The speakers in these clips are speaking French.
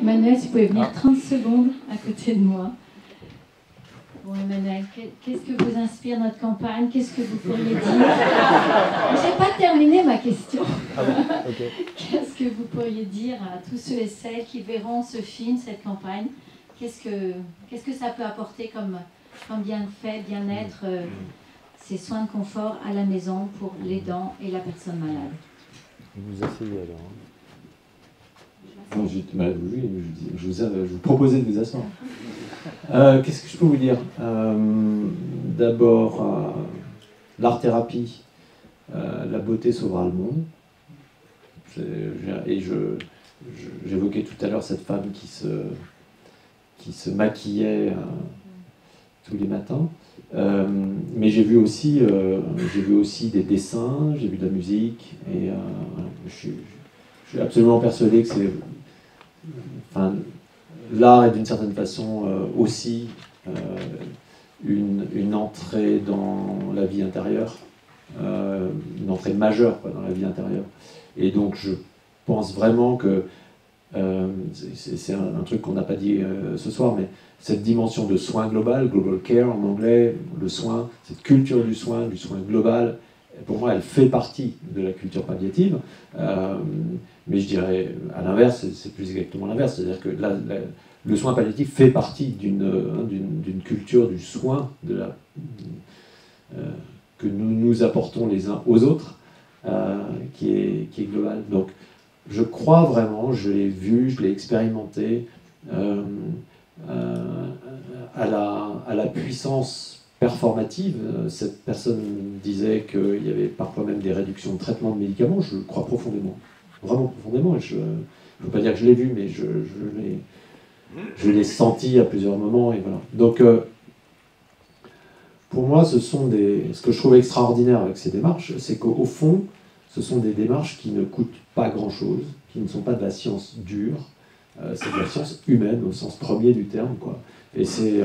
Emmanuel, si vous pouvez venir 30 secondes à côté de moi. Bon, Emmanuel, qu'est-ce que vous inspire notre campagne? Qu'est-ce que vous pourriez dire? Je n'ai pas terminé ma question. Ah bon, okay. Qu'est-ce que vous pourriez dire à tous ceux et celles qui verront ce film, cette campagne? Qu'est-ce que ça peut apporter comme bienfait, bien-être, ces soins de confort à la maison pour l'aidant et la personne malade? Vous asseyez alors. Je vous proposais de vous asseoir. Qu'est-ce que je peux vous dire? D'abord, l'art-thérapie, la beauté sauvera le monde. Et j'évoquais tout à l'heure cette femme qui se maquillait tous les matins. Mais j'ai vu aussi des dessins, j'ai vu de la musique, et je suis absolument persuadé que c'est... Enfin, l'art est d'une certaine façon aussi une entrée dans la vie intérieure, une entrée majeure dans la vie intérieure. Et donc je pense vraiment que c'est un truc qu'on n'a pas dit ce soir, mais cette dimension de soin global, global care en anglais, le soin, cette culture du soin global, pour moi elle fait partie de la culture palliative, mais je dirais à l'inverse, c'est plus exactement l'inverse, c'est-à-dire que le soin palliatif fait partie d'une culture du soin que nous apportons les uns aux autres, qui est globale. Donc je crois vraiment, je l'ai vu, je l'ai expérimenté, à la puissance performative. Cette personne disait qu'il y avait parfois même des réductions de traitement de médicaments. Je le crois profondément, vraiment profondément. Et je ne veux pas dire que je l'ai vu, mais je l'ai senti à plusieurs moments. Et voilà. Donc, pour moi, ce que je trouve extraordinaire avec ces démarches, c'est qu'au fond, ce sont des démarches qui ne coûtent pas grand-chose, qui ne sont pas de la science dure, c'est de la science humaine au sens premier du terme, quoi. Et c'est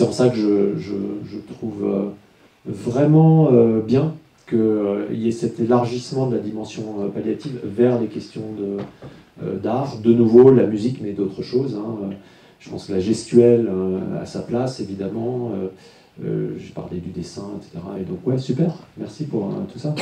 en ça que je trouve vraiment bien qu'il y ait cet élargissement de la dimension palliative vers les questions d'art. De nouveau, la musique, mais d'autres choses. Je pense que la gestuelle a sa place, évidemment. J'ai parlé du dessin, etc. Et donc, ouais, super, merci pour tout ça.